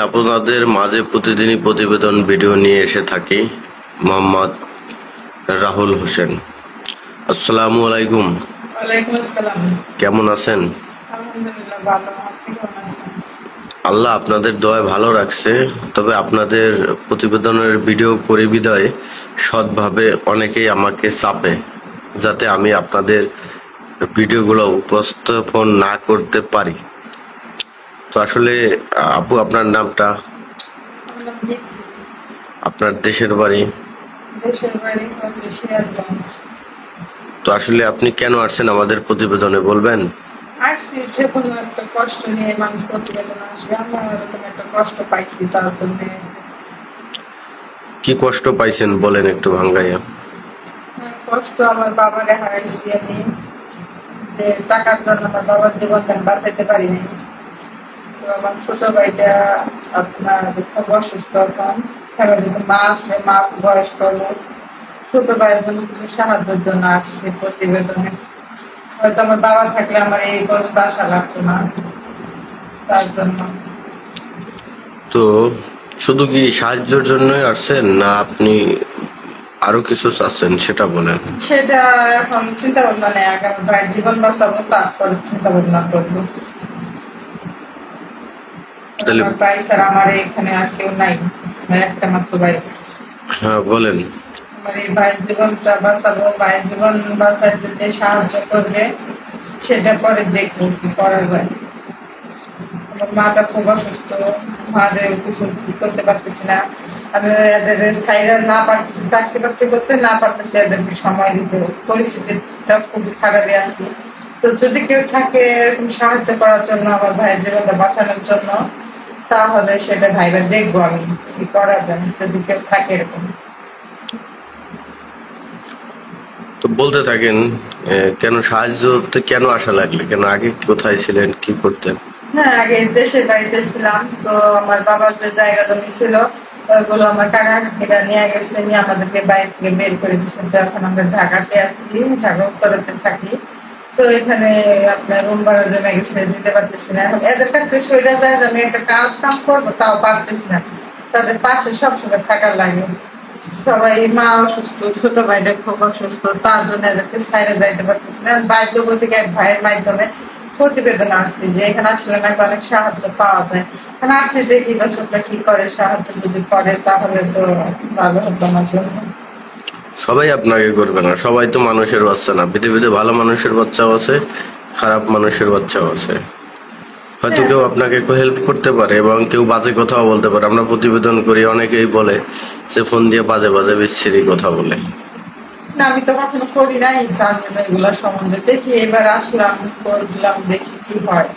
আপনাদের মাঝে প্রতিদিনই প্রতিবেদন ভিডিও নিয়ে এসে থাকি। মোহাম্মদ রাহুল হোসেন। আসসালামু আলাইকুম। ওয়ালাইকুম আসসালাম। কেমন আছেন? আলহামদুলিল্লাহ ভালো। আপনি কেমন আছেন? আল্লাহ আপনাদের দয়ায় ভালো রাখছে। তবে আপনাদের প্রতিবেদনের ভিডিও করি বিদায় সৎভাবে অনেকেই আমাকে চাপে, যাতে আমি আপনাদের ভিডিওগুলো উপস্থাপন না করতে পারি। তো আসলে আপু, আপনার নামটা, আপনার দেশের বাড়ি? দেশের বাড়ি হচ্ছে সিরাজগঞ্জ। তো আসলে আপনি কেন আসছেন আমাদের প্রতিবেদনে বলবেন? আসছি যে কোনো একটা কষ্ট নিয়ে মানুষ প্রতিবেদন আসবে। আমরা এরকম একটা কষ্ট পাইছি, তার জন্য কি কষ্ট পাইছেন বলেন একটু ভাঙ্গাইয়া। কষ্ট আমার বাবারে হারাইছি আমি, যে টাকার জন্য আমার বাবার জীবনটা বাঁচাইতে পারিনি। তো আমার ছোট ভাইটা আপনার খুব অসুস্থ, এখন ফ্যামিলিতে মা আছে, মা বয়স্ক লোক। ছোট ভাইয়ের জন্য কিছু সাহায্যের জন্য আসছে প্রতিবেদনে। হয়তো আমার বাবা থাকলে আমার এই পর্যন্ত আশা লাগতো না, তার জন্য। তো শুধু কি সাহায্যের জন্যই আসছেন, না আপনি আরো কিছু চাচ্ছেন সেটা বলেন? সেটা এখন চিন্তা ভাবনা নেই, আগে আমার ভাইয়ের জীবন বাঁচাবো, তারপরে চিন্তা ভাবনা করবো। তাহলে আমার ভাই স্যার, আমার এখানে আর কেউ নাই, আমার একটা মাত্র ভাই। হ্যাঁ বলেন। আমার এই ভাইয়ের জীবনটা বাঁচাবো, ভাইয়ের জীবন বাঁচাইতে যে সাহায্য করবে সেটা পরে দেখবো কি করা যায়। আমার মাটা খুব অসুস্থ, মাদের কিছু করতে পারতেছি না। আমি এদের সাইডে না পারতেছি, চাকরি বাকরি করতে না পারতেছি, এদেরকে সময় দিতে। পরিস্থিতিটা খুবই খারাপই আছি। তো যদি কেউ থাকে এরকম সাহায্য করার জন্য, আমার ভাইয়ের জীবনটা বাঁচানোর জন্য, তাহলে সেটা ভাইবা দেখবো আমি কি করা যায়, যদি কেউ থাকে এরকম। তো বলতে থাকেন, কেন সাহায্যতে কেন আসা লাগলে, কেন আগে কোথায় ছিলেন, কি করতেন? হ্যাঁ, আগে দেশের বাড়িতে ছিলাম। তো আমার বাবার যে জায়গা জমি ছিল ওইগুলো আমার কাকা কাকিরা নিয়ে গেছে, নিয়ে আমাদেরকে বাড়ি থেকে বের করে দিচ্ছে। তো এখন আমরা ঢাকাতে আসছি, ঢাকা উত্তরাতে থাকি। তো এখানে আপনার রুম ভাড়া জমে গেছে, দিতে পারতেছি না। এখন এদের কাছ থেকে সইরা যায় যে আমি একটা কাজ কাম করবো, তাও পারতেছি না। তাদের পাশে সবসময় থাকার লাগে। সবাই, মা অসুস্থ, ছোট ভাইটা খুব অসুস্থ, তার জন্য এদেরকে সাইডে যাইতে পারতেছি না। বাধ্য গতিকে এক ভাইয়ের মাধ্যমে প্রতিবেদন আসছি যে এখানে আসলে নাকি অনেক সাহায্য পাওয়া যায়। এখানে আসছি, দেখি দর্শকরা কি করে, সাহায্য যদি করে তাহলে তো ভালো হতো আমার জন্য। সবাই আপনাকে করবে না, সবাই তো মানুষের বাচ্চা না। পৃথিবীতে ভালো মানুষের বাচ্চাও আছে, খারাপ মানুষের বাচ্চাও আছে। হয়তো কেউ আপনাকে হেল্প করতে পারে এবং কেউ বাজে কথাও বলতে পারে। আমরা প্রতিবেদন করি, অনেকেই বলে যে ফোন দিয়ে বাজে বাজে বিচ্ছিরি কথা বলে। না, আমি তো কখনো করি নাই, জানি না এগুলা সম্বন্ধে। দেখি এবার আসলাম, করলাম, দেখি কি হয়।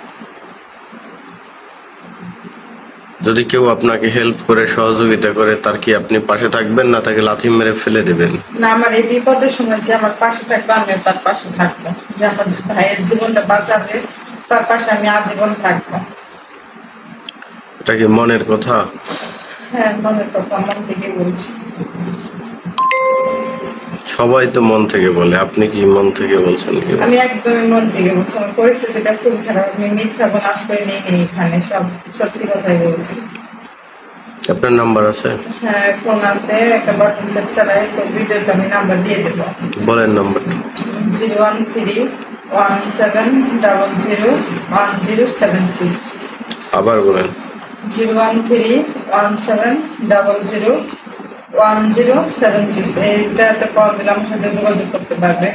যদি কেউ আপনাকে হেল্প করে, সহযোগিতা করে, তার কি আপনি পাশে থাকবেন, না তাকে লাথি মেরে ফেলে দেবেন? না, আমার এই বিপদের সময় যে আমার পাশে থাকবে, আমি তার পাশে থাকবো। যে আমার ভাইয়ের জীবনটা বাঁচাবে, তার পাশে আমি আজীবন থাকবো। এটা কি মনের কথা? হ্যাঁ, মনের কথা, মন থেকে বলছি। সবাই তো মন থেকে বলে, আপনি কি মন থেকে বলছেন? আমি একদমই মন থেকে বলছি। আমার পরিস্থিতিটা খুব খারাপ, আমি মিথ্যা কোনো আশ্রয় নেই এখানে, সব সত্যি কথাই বলছি। আপনার নাম্বার আছে? হ্যাঁ, ফোন আছে, একটা বাটন সেট চালাই, তো ভিডিওতে আমি নাম্বার দিয়ে দেবো। বলেন নাম্বারটা। 01317001076। আবার বলেন। 01317001076। এইটাতে কল দিলে আমার সাথে যোগাযোগ করতে পারবে।